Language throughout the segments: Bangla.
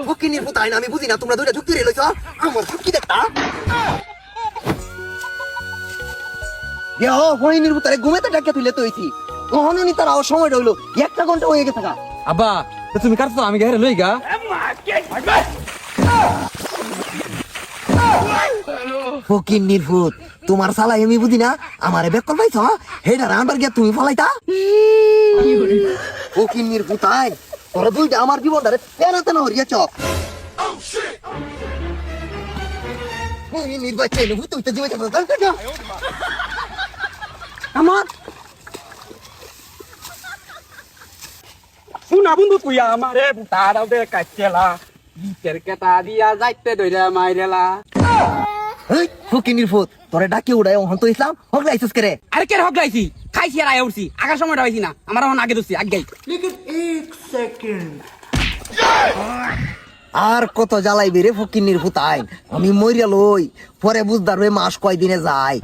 ফকিনির পুত আইন আমি বুঝি না তোমরা দুইটা যুক্তি রইছ আমার ফুকি দেখতা ফকিনির পুতারে ঘুমেতে ডাকে তুলে তো হইছি কখনই তার আওয়ার সময় রইলো 1 ঘন্টা হয়ে গেছে গা আব্বা তুমি কাটছো আমি গেরে লই গা ফকিনির পুত তোমার সালাই আমি বুঝি না আমারে বেক কল পাইছ হেডা রানবার গিয়া তুমি ফলাইতা ফকিনির পুতাই তোরা দুইটা আমার জীবনটারে পেনাতে না হরিয়া চপ নির্বাচন ভূত হইতে জীবন আমার শুনা বন্ধু তুই আমারে বুটারাও দে কাটেলা ইতের কেটা দিয়া যাইতে দইরা মাইরেলা ফকিনির পুত তোরে ডাকি উড়াই হন্ত ইসলাম হগলাইছিস করে আরে কে হগলাইছি খাইছি আর আয়া উঠছি আগার সময়টা হইছি না আমার এখন আগে দছি আগে আর কত জ্বালাইবি রে ফকিনির পুত আইন আমি মইরা লই পরে বুঝদার হয়ে মাস কয়দিনে যায়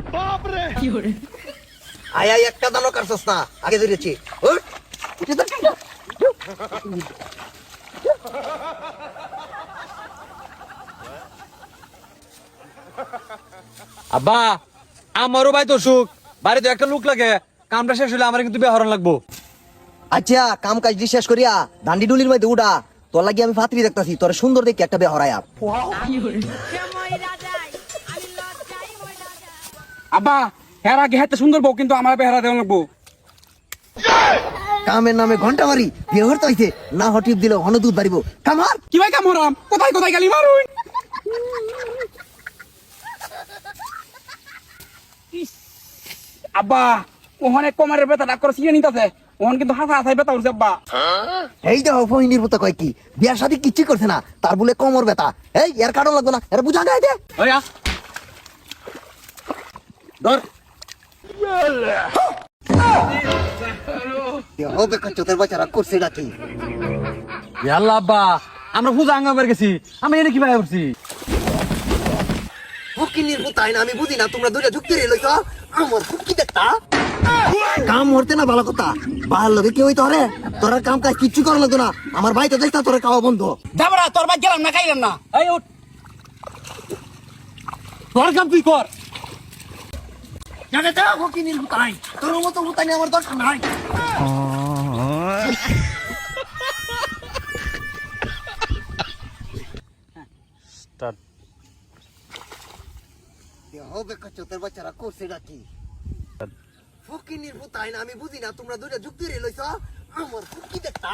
আয় আয় একটা দানো কাটছস না আগে ধরেছি আব্বা আমারও ভাই তো সুখ বাড়িতে একটা লোক লাগে কামটা শেষ হলে আমার কিন্তু বেহরণ লাগবো আচ্ছা কাম কাজ শেষ করিয়া ডান্ডি ডুলির মধ্যে উড়া তোর লাগি আমি ফাতরি দেখতাছি তোর সুন্দর দেখি একটা বেহরায়া আব্বা হের আগে হেতে সুন্দর বউ কিন্তু আমার বেহারা দেওয়া লাগবো কামের নামে ঘন্টা মারি বেহর তো হইছে না হটিপ দিলে হনদুধ বাড়িব কামার কি ভাই কাম হরাম কোথায় কোথায় গেলি মারুন আব্বা ওখানে কোমরের ব্যথা ডাক করে সিয়ে নিতেছে ওখানে কিন্তু হাসা হাসাই ব্যথা উঠছে আব্বা এই দেখো ফহিনীর মতো কয় কি বিয়ার শাদী কিচ্ছু করছে না তার বলে কোমর ব্যথা এই এর কারণ লাগতো না এর বুঝা গায়ে দে ওই আ ধর হবে চোতের বাচ্চারা করছে ডাকি আল্লাহ আব্বা আমরা পূজা আঙ্গাবার গেছি আমি এনে কি ভাই করছি ফকিনির পুতাই না আমি বুঝি না তোমরা দুইটা যুক্তি রইছ আমার ফুকি দেখতা কাম হরতে না ভালো কথা বাহার লগে কি হইতো রে তোরা কাম কাজ কিচ্ছু করা লাগতো না আমার ভাই তো দেখতা তোরা খাওয়া বন্ধ যাবো না তোর বাদ গেলাম না খাইলাম না এই উঠ তোর কাম তুই কর জানে তো ফকিনির পুতাই তোর মতো পুতাই আমার দরকার নাই হবে চোতের বাচ্চারা করছে ডাকি ফকিনির পুতাই না আমি বুঝি না তোমরা দুইটা যুক্তি রইছ আমার ফুকি দেখতা